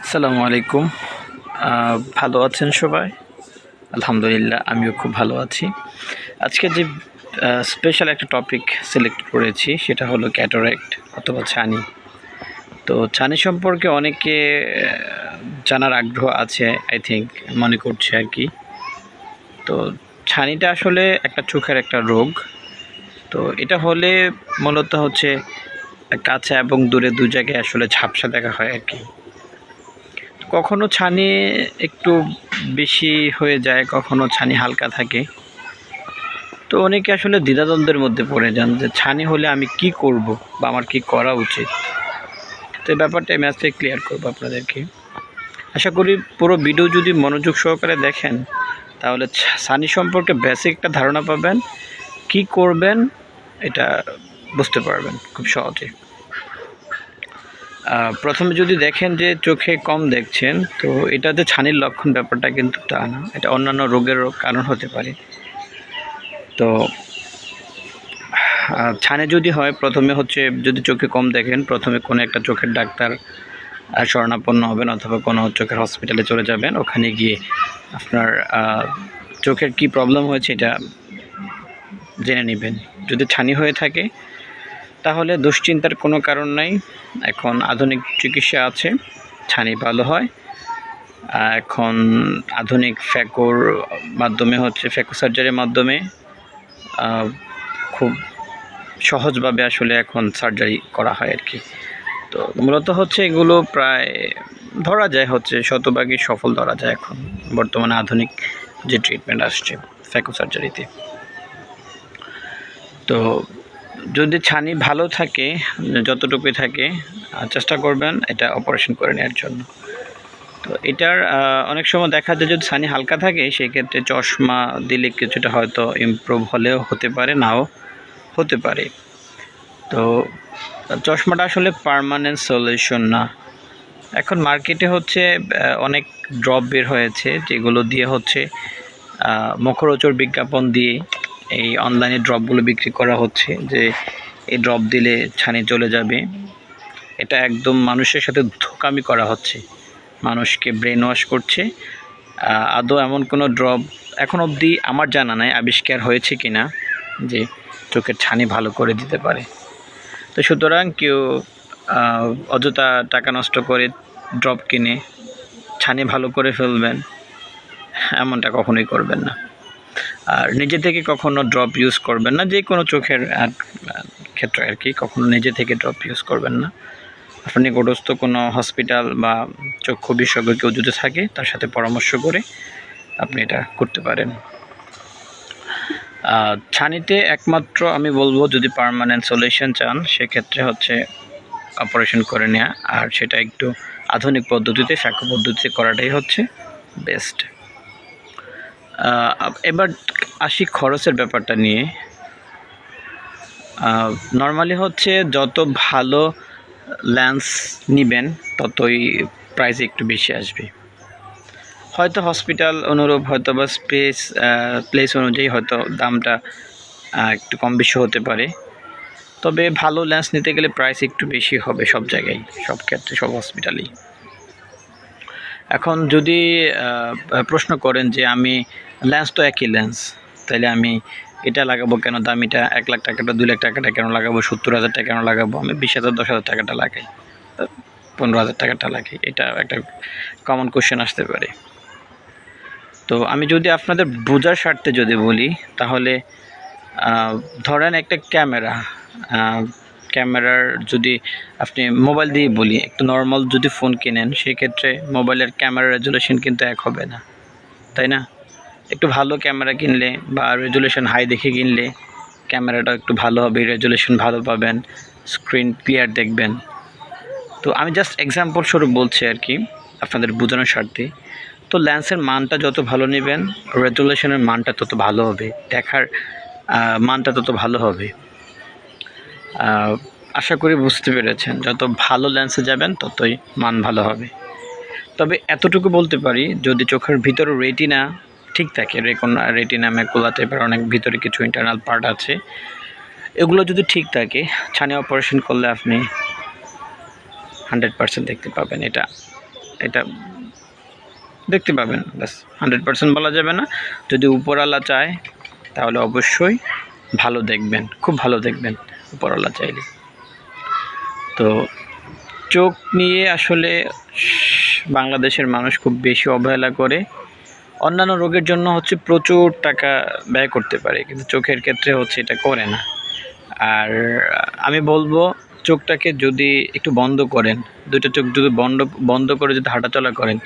আসসালামু আলাইকুম। ভালো আছেন সবাই? আলহামদুলিল্লাহ, আমিও খুব ভালো আছি। আজকে যে স্পেশাল একটা টপিক সিলেক্ট করেছি সেটা হলো ক্যাটারেক্ট অথবা ছানি। তো ছানি সম্পর্কে অনেকে জানার আগ্রহ আছে, আই থিঙ্ক, মনে করছে আর কি। তো ছানিটা আসলে একটা চোখের একটা রোগ। তো এটা হলে মূলত হচ্ছে কাছে এবং দূরে দু জায়গায় আসলে ঝাপসা দেখা হয় আর কি। কখনো ছানি একটু বেশি হয়ে যায়, কখনো ছানি হালকা থাকে। তো অনেকে আসলে দ্বিধাদ্বন্দ্বের মধ্যে পড়ে যান যে ছানি হলে আমি কি করব বা আমার কি করা উচিত। তো এই ব্যাপারটা আমি আজকে ক্লিয়ার করবো আপনাদেরকে। আশা করি পুরো ভিডিও যদি মনোযোগ সহকারে দেখেন তাহলে ছানি সম্পর্কে বেসিক একটা ধারণা পাবেন, কি করবেন এটা বুঝতে পারবেন খুব সহজে। প্রথমে যদি দেখেন যে চোখে কম দেখছেন, তো এটাতে ছানির লক্ষণ ব্যাপারটা কিন্তু তা না, এটা অন্যান্য রোগেরও কারণ হতে পারে। তো ছানি যদি হয়, প্রথমে হচ্ছে যদি চোখে কম দেখেন, প্রথমে কোনো একটা চোখের ডাক্তার শরণাপন্ন হবেন অথবা কোনো চোখের হসপিটালে চলে যাবেন। ওখানে গিয়ে আপনার চোখের কি প্রবলেম হয়েছে এটা জেনে নেবেন। যদি ছানি হয়ে থাকে তাহলে দুশ্চিন্তার কোনো কারণ নাই। এখন আধুনিক চিকিৎসা আছে, ছানি ভালো হয়। এখন আধুনিক ফ্যাকোর মাধ্যমে হচ্ছে ফ্যাকো সার্জারির মাধ্যমে খুব সহজভাবে আসলে এখন সার্জারি করা হয় আর কি। তো মূলত হচ্ছে এগুলো প্রায় ধরা যায় হচ্ছে শতভাগই সফল ধরা যায় এখন বর্তমানে আধুনিক যে ট্রিটমেন্ট আসছে ফ্যাকো সার্জারিতে। তো যদি ছানি ভালো থাকে, যতটুকুই থাকে, চেষ্টা করবেন এটা অপারেশন করে নেওয়ার জন্য। তো এটার অনেক সময় দেখা যায় যদি ছানি হালকা থাকে সেক্ষেত্রে চশমা দিলে কিছুটা হয়তো ইমপ্রুভ হলেও হতে পারে, নাও হতে পারে। তো চশমাটা আসলে পার্মানেন্ট সলিউশন না। এখন মার্কেটে হচ্ছে অনেক ড্রপ বের হয়েছে যেগুলো দিয়ে হচ্ছে মুখরোচক বিজ্ঞাপন দিয়ে এই অনলাইনে ড্রপগুলো বিক্রি করা হচ্ছে যে এই ড্রপ দিলে ছানি চলে যাবে। এটা একদম মানুষের সাথে ধোঁকামি করা হচ্ছে, মানুষকে ব্রেন ওয়াশ করছে। আদৌ এমন কোনো ড্রপ এখন অবধি আমার জানা নাই আবিষ্কার হয়েছে কি না যে চোখের ছানি ভালো করে দিতে পারে। তো সুতরাং কেউ অযথা টাকা নষ্ট করে ড্রপ কিনে ছানি ভালো করে ফেলবেন এমনটা কখনোই করবেন না। আর নিজে থেকে কখনো ড্রপ ইউজ করবেন না, যে কোনো চোখের ক্ষেত্রে আর কি, কখনো নিজে থেকে ড্রপ ইউজ করবেন না। আপনি নিকটস্থ কোনো হসপিটাল বা চক্ষু বিশেষজ্ঞ কেউ যদি থাকে তার সাথে পরামর্শ করে আপনি এটা করতে পারেন। ছানিতে একমাত্র আমি বলবো যদি পার্মানেন্ট সলিউশন চান সেক্ষেত্রে হচ্ছে অপারেশন করে নেওয়া, আর সেটা একটু আধুনিক পদ্ধতিতে ফ্যাকো পদ্ধতিতে করাটাই হচ্ছে বেস্ট। এবার আসি খরচের ব্যাপারটা নিয়ে। নর্মালি হচ্ছে যত ভালো লেন্স নেবেন ততই প্রাইস একটু বেশি আসবে। হয়তো হসপিটাল অনুরূপ হয়তো বা প্লেস অনুযায়ী হয়তো দামটা একটু কম বেশি হতে পারে, তবে ভালো লেন্স নিতে গেলে প্রাইস একটু বেশি হবে সব জায়গায়, সব ক্ষেত্রে, সব হসপিটালেই। এখন যদি প্রশ্ন করেন যে আমি লেন্স তো একই লেন্স, তাহলে আমি এটা লাগাবো কেন, দামিটা 1 লাখ টাকাটা 2 লাখ টাকাটা কেন লাগাবো, 70,000 টাকা কেন লাগাবো, আমি 20,000 10,000 টাকাটা লাগাই, 15,000 টাকাটা লাগাই, এটা একটা কমন কোশ্চেন আসতে পারে। তো আমি যদি আপনাদের বোঝার স্বার্থে যদি বলি তাহলে ধরেন একটা ক্যামেরার যদি আপনি মোবাইল দিয়ে বলি, একটু নর্মাল যদি ফোন কেনেন সেক্ষেত্রে মোবাইলের ক্যামেরা রেজুলেশন কিন্তু এক হবে না, তাই না? একটু ভালো ক্যামেরা কিনলে বা রেজুলেশন হাই দেখে কিনলে ক্যামেরাটা একটু ভালো হবে, রেজুলেশন ভালো পাবেন, স্ক্রিন ক্লিয়ার দেখবেন। তো আমি জাস্ট এক্সাম্পল স্বরূপ বলছি আর কি আপনাদের বোঝানোর স্বার্থে। তো লেন্সের মানটা যত ভালো নেবেন রেজুলেশনের মানটা তত ভালো হবে, দেখার মানটা তত ভালো হবে। আশা করি বুঝতে পেরেছেন, যত ভালো লেন্সে যাবেন ততই মান ভালো হবে। তবে এতটুকু বলতে পারি, যদি চোখের ভিতরে রেটিনা ঠিক থাকে, রেটিনা ম্যাকুলা টাইপের অনেক ভিতরে কিছু ইন্টারনাল পার্ট আছে, এগুলো যদি ঠিক থাকে ছানি অপারেশন করলে আপনি 100% দেখতে পাবেন, এটা এটা দেখতে পাবেন। ব্যাস 100% বলা যাবে না। যদি উপরওয়ালা চায় তাহলে অবশ্যই ভালো দেখবেন, খুব ভালো দেখবেন উপরওয়ালা চাইলে। তো চোখ নিয়ে আসলে বাংলাদেশের মানুষ খুব বেশি অবহেলা করে। অন্যান্য রোগের জন্য হচ্ছে প্রচুর টাকা ব্যয় করতে পারে, কিন্তু চোখের ক্ষেত্রে হচ্ছে এটা করে না। আর আমি বলবো চোখটাকে যদি একটু বন্ধ করেন, দুটো চোখ যদি বন্ধ করে যদি হাঁটাচলা করেন,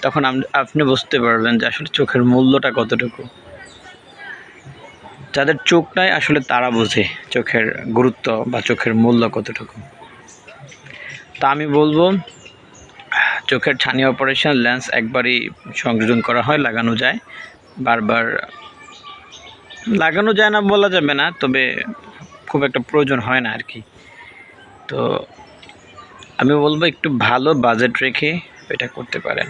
তখন আপনি বুঝতে পারবেন যে আসলে চোখের মূল্যটা কতটুকু। যাদের চোখ নাই আসলে তারা বোঝে চোখের গুরুত্ব বা চোখের মূল্য কতটুকু। তা আমি বলবো চোখের ছানি অপারেশন লেন্স একবারই সংযোজন করা হয়, লাগানো যায়, বারবার লাগানো যায় না বলা যাবে না, তবে খুব একটা প্রয়োজন হয় না আর কি। তো আমি বলবো একটু ভালো বাজেট রেখে এটা করতে পারেন।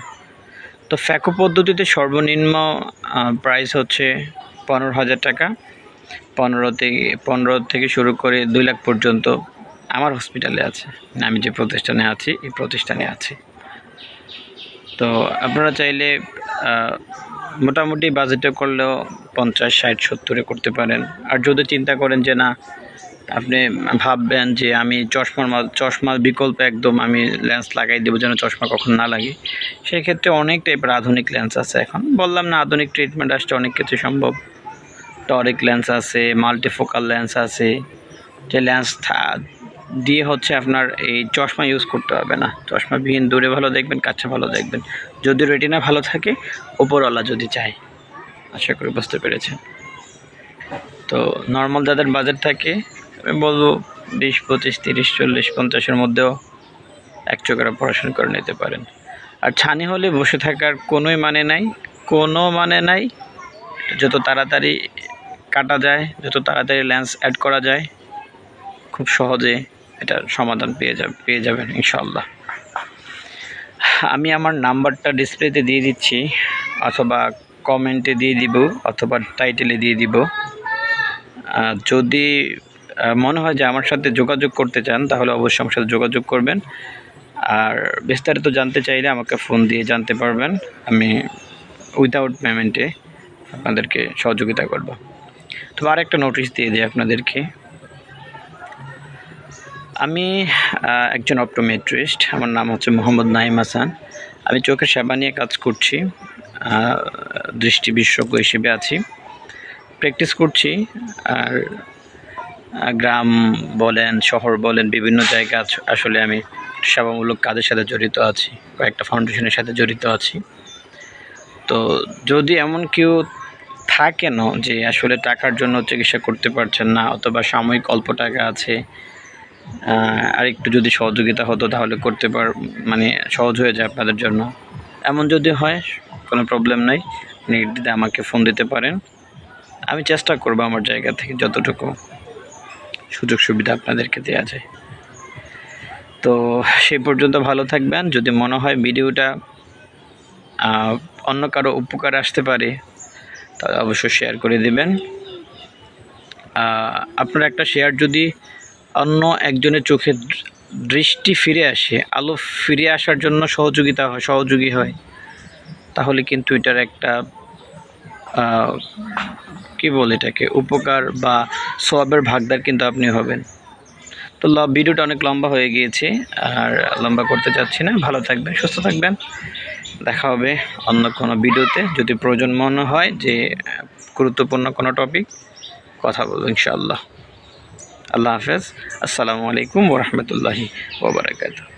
তো ফ্যাকো পদ্ধতিতে সর্বনিম্ন প্রাইস হচ্ছে 15,000 টাকা। 15 থেকে শুরু করে 2 লাখ পর্যন্ত আমার হসপিটালে আছে, আমি যে প্রতিষ্ঠানে আছি এই প্রতিষ্ঠানে আছে। তো আপনারা চাইলে মোটামুটি বাজেটে করলেও 50, 60, 70-এ করতে পারেন। আর যদি চিন্তা করেন যে না, আপনি ভাববেন যে আমি চশমার বিকল্প একদম আমি লেন্স লাগাই দেবো যেন চশমা কখন না লাগে, সেই ক্ষেত্রে অনেক টাইপের আধুনিক লেন্স আছে। এখন বললাম না, আধুনিক ট্রিটমেন্ট আসছে, অনেক কিছু সম্ভব। টরিক লেন্স আছে, মাল্টিফোকাল লেন্স আছে, যে লেন্স দিয়ে হচ্ছে আপনার এই চশমা ইউজ করতে হবে না, চশমাবিহীন দূরে ভালো দেখবেন, কাছে ভালো দেখবেন, যদি রেটিনা ভালো থাকে, ওপরওয়ালা যদি চায়। আশা করি বুঝতে পেরেছেন। তো নর্মাল যাদের বাজেট থাকে আমি বলবো 20, 25, 30, 40, 50-এর মধ্যেও এক চোখের অপারেশন করে নিতে পারেন। আর ছানি হলে বসে থাকার কোনো মানে নাই। যত তাড়াতাড়ি কাটা যায়, যত তাড়াতাড়ি লেন্স অ্যাড করা যায়, খুব সহজে এটার সমাধান পেয়ে যাবেন ইনশাআল্লাহ। আমি আমার নাম্বারটা ডিসপ্লেতে দিয়ে দিচ্ছি, অথবা কমেন্টে দিয়ে দিব, অথবা টাইটেলে দিয়ে দিব। যদি মনে হয় যে আমার সাথে যোগাযোগ করতে চান তাহলে অবশ্যই আমার সাথে যোগাযোগ করবেন। আর বিস্তারিত জানতে চাইলে আমাকে ফোন দিয়ে জানতে পারবেন, আমি উইদাউট পেমেন্টে আপনাদেরকে সহযোগিতা করব। তবে আরেকটা নোটিশ দিয়ে দিই আপনাদেরকে, আমি একজন অপটোমেট্রিস্ট, আমার নাম হচ্ছে মোহাম্মদ নাঈম হাসান। আমি চোখের সেবা নিয়ে কাজ করছি, দৃষ্টি বিশেষজ্ঞ হিসেবে আছি, প্র্যাকটিস করছি। আর গ্রাম বলেন, শহর বলেন, বিভিন্ন জায়গায় আসলে আমি সেবামূলক কাজের সাথে জড়িত আছি, কয়েকটা ফাউন্ডেশনের সাথে জড়িত আছি। তো যদি এমন কেউ থাকেন যে আসলে টাকার জন্য চিকিৎসা করতে পারছেন না, অথবা সাময়িক অল্প টাকা আছে, আর একটু যদি সহযোগিতা হতো তাহলে মানে সহজ হয়ে যায় আপনাদের জন্য, এমন যদি হয় কোনো প্রবলেম নাই, নির্দ্বিধায় আমাকে ফোন দিতে পারেন। আমি চেষ্টা করব আমার জায়গা থেকে যতটুকু সুযোগ সুবিধা আপনাদেরকে দেওয়া যায়। তো সেই পর্যন্ত ভালো থাকবেন। যদি মনে হয় ভিডিওটা অন্য কারো উপকার আসতে পারে তাহলে অবশ্যই শেয়ার করে দেবেন। আপনার একটা শেয়ার যদি অন্য একজনের চোখে দৃষ্টি ফিরে আসে, আলো ফিরে আসার জন্য সহযোগী হয়, তাহলে কিন্তু এটার একটা কি বলে এটাকে, উপকার বা সওয়াবের ভাগদার কিন্তু আপনি হবেন। তো ভিডিওটা অনেক লম্বা হয়ে গিয়েছে, আর লম্বা করতে চাচ্ছি না। ভালো থাকবেন, সুস্থ থাকবেন, দেখা হবে অন্য কোনো ভিডিওতে। যদি প্রয়োজন মনে হয় যে গুরুত্বপূর্ণ কোনো টপিক, কথা বলবো ইনশাআল্লাহ। আল্লাহ হাফেজ। আসসালামু আলাইকুম ওয়া রাহমাতুল্লাহি ওয়া বারাকাতুহু।